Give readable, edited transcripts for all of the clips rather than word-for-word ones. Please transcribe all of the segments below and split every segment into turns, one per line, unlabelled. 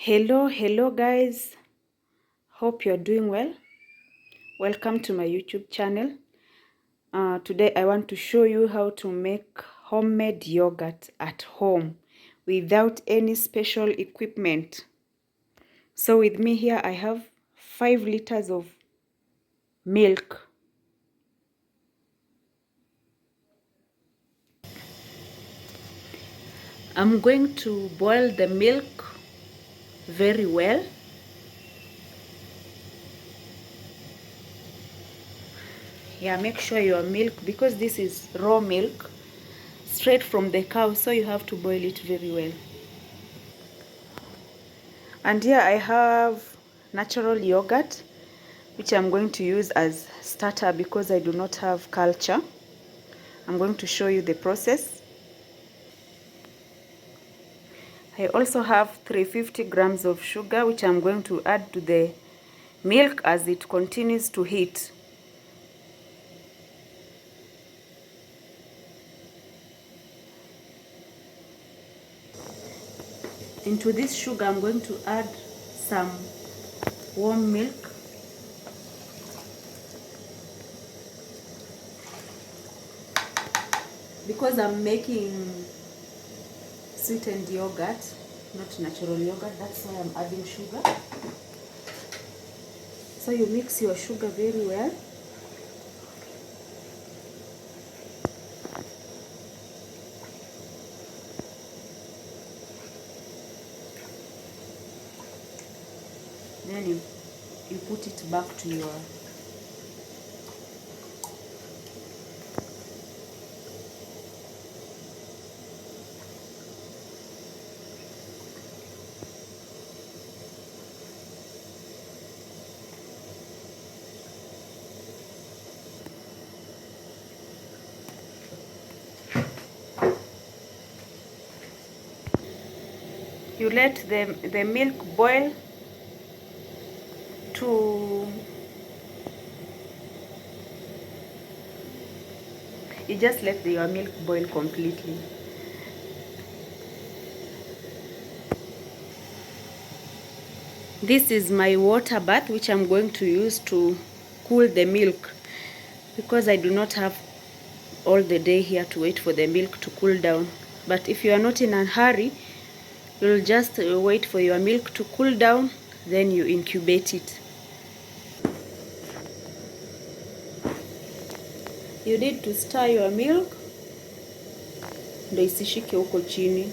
Hello guys, hope you're doing well. Welcome to my YouTube channel. Today I want to show you how to make homemade yogurt at home without any special equipment. So with me here I have 5 liters of milk. I'm going to boil the milk very well. Yeah, make sure your milk, because this is raw milk straight from the cow, so you have to boil it very well. And here I have natural yogurt, which I'm going to use as starter because I do not have culture. I'm going to show you the process. I also have 350 grams of sugar, which I'm going to add to the milk as it continues to heat. Into this sugar, I'm going to add some warm milk. Because I'm making sweetened yogurt, not natural yogurt, that's why I'm adding sugar. So you mix your sugar very well. Then you put it back to your you let the milk boil to, you just let your milk boil completely. This is my water bath, which I'm going to use to cool the milk, because I do not have all the day here to wait for the milk to cool down. But if you are not in a hurry, you'll just wait for your milk to cool down, then you incubate it. You need to stir your milk ndio isishike huko chini.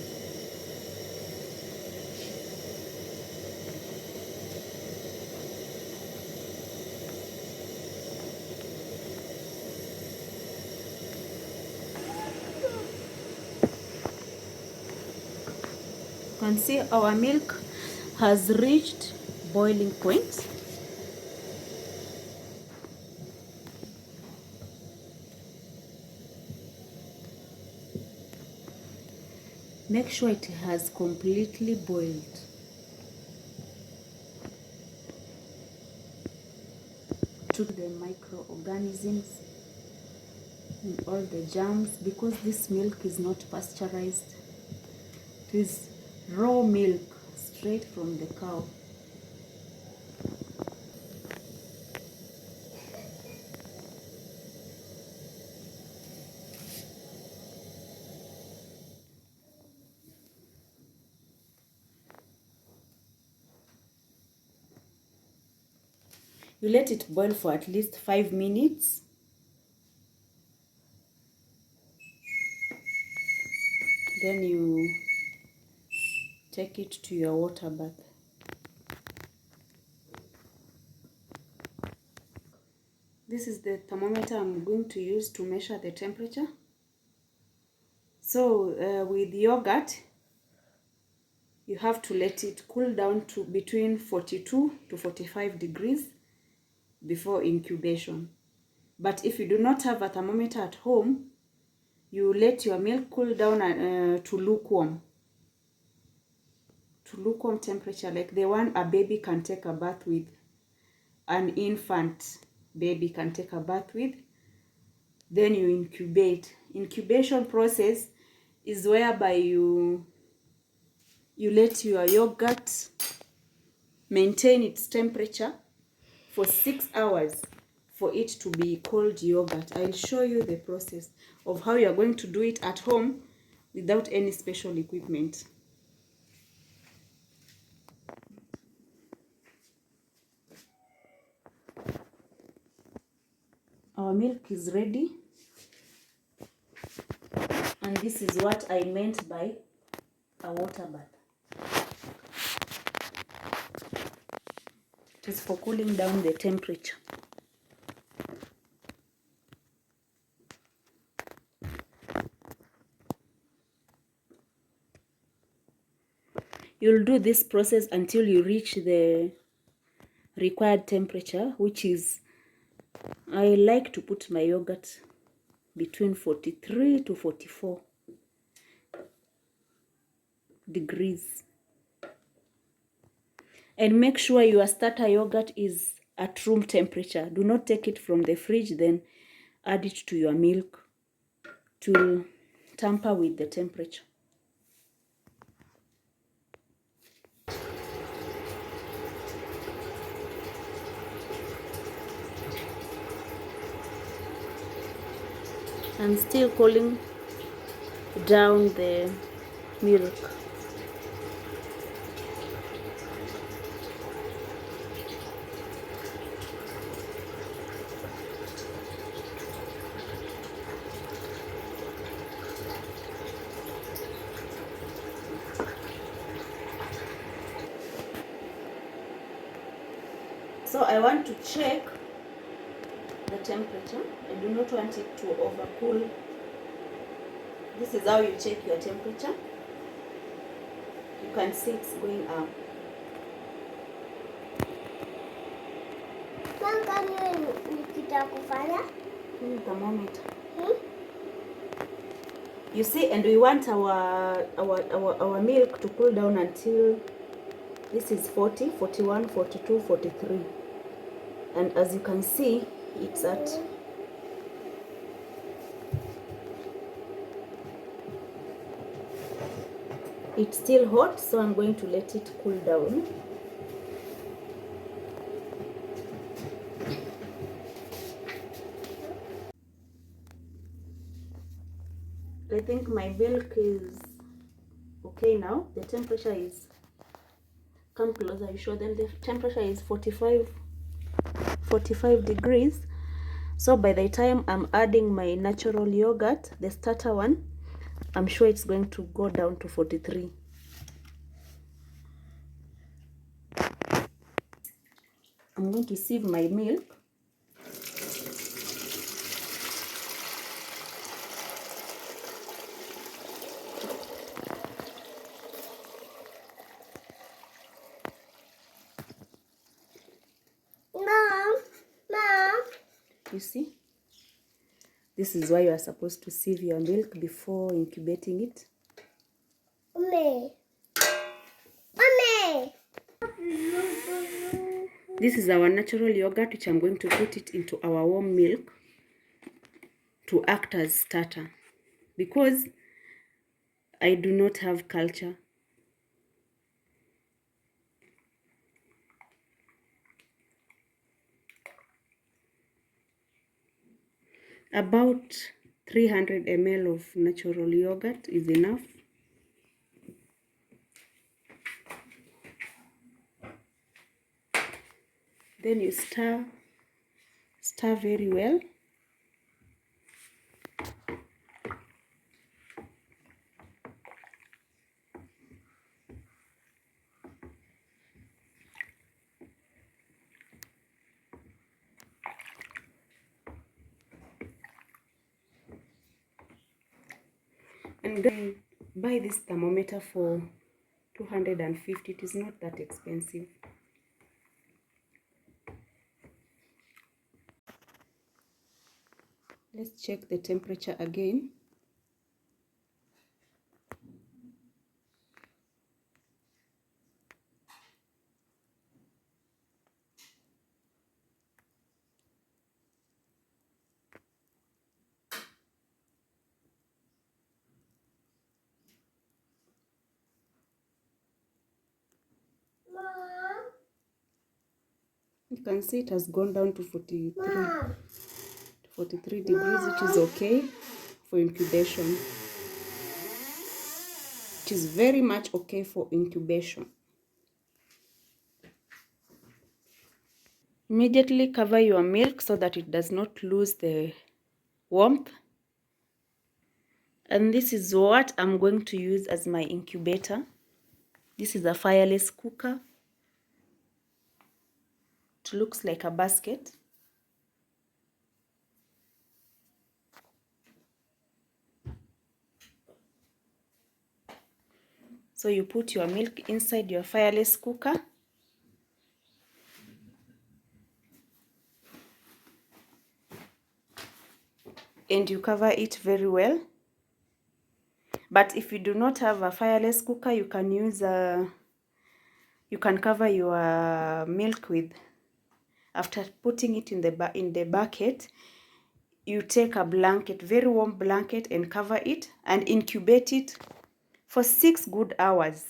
You can see our milk has reached boiling point. Make sure it has completely boiled. To the microorganisms and all the germs, because this milk is not pasteurized. It is raw milk straight from the cow. You let it boil for at least 5 minutes. Then you take it to your water bath. This is the thermometer I'm going to use to measure the temperature. So with yogurt, you have to let it cool down to between 42 to 45 degrees before incubation. But if you do not have a thermometer at home, you let your milk cool down to lukewarm temperature, like the one a baby can take a bath with, an infant baby can take a bath with. Then you incubate. Incubation process is whereby you let your yogurt maintain its temperature for 6 hours for it to be cold yogurt. I'll show you the process of how you are going to do it at home without any special equipment. Our milk is ready, and this is what I meant by a water bath. It is for cooling down the temperature. You'll do this process until you reach the required temperature, which is, I like to put my yogurt between 43 to 44 degrees. And make sure your starter yogurt is at room temperature. Do not take it from the fridge, then add it to your milk to tamper with the temperature. I'm still cooling down the milk. So I want to check the temperature. I do not want it to overcool. This is how you check your temperature. You can see it's going up. Thermometer. You see, and we want our milk to cool down until this is 40, 41, 42, 43. And as you can see, it's at it's still hot, so I'm going to let it cool down. I think my milk is okay now. The temperature is, come closer, you show them, the temperature is 45 degrees. So by the time I'm adding my natural yogurt, the starter one, I'm sure it's going to go down to 43. I'm going to sieve my milk. You see, this is why you are supposed to sieve your milk before incubating it. This is our natural yogurt, which I'm going to put it into our warm milk to act as starter, because I do not have culture. About 300 ml of natural yogurt is enough. Then you stir very well. And then buy this thermometer for 250. It is not that expensive. Let's check the temperature again. You can see it has gone down to 43 degrees, which is okay for incubation. It is very much okay for incubation. Immediately cover your milk so that it does not lose the warmth. And this is what I'm going to use as my incubator. This is a fireless cooker. It looks like a basket. So you put your milk inside your fireless cooker. And you cover it very well. But if you do not have a fireless cooker, you can use you can cover your milk with, after putting it in the bucket, you take a blanket, very warm blanket, and cover it and incubate it for 6 good hours.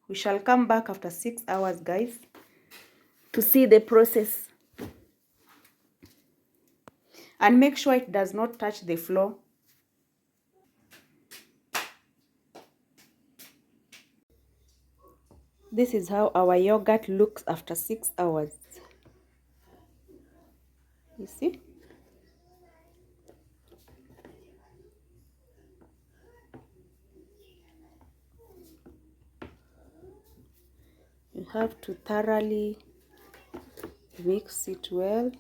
We shall come back after 6 hours, guys, to see the process. And make sure it does not touch the floor. This is how our yogurt looks after 6 hours. You see? You have to thoroughly mix it well.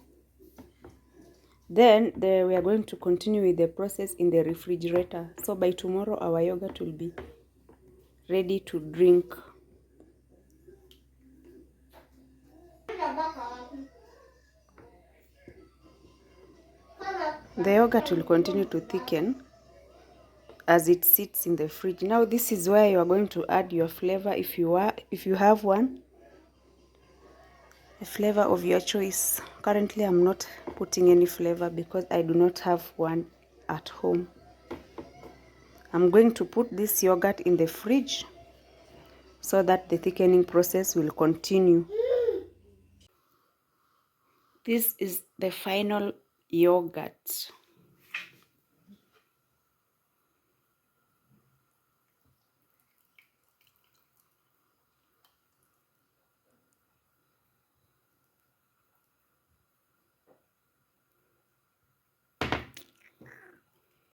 Then we are going to continue with the process in the refrigerator. So by tomorrow our yogurt will be ready to drink. The yogurt will continue to thicken as it sits in the fridge. Now this is where you are going to add your flavor if you have one. A flavor of your choice. Currently I'm not putting any flavor because I do not have one at home. I'm going to put this yogurt in the fridge so that the thickening process will continue. This is the final yogurt.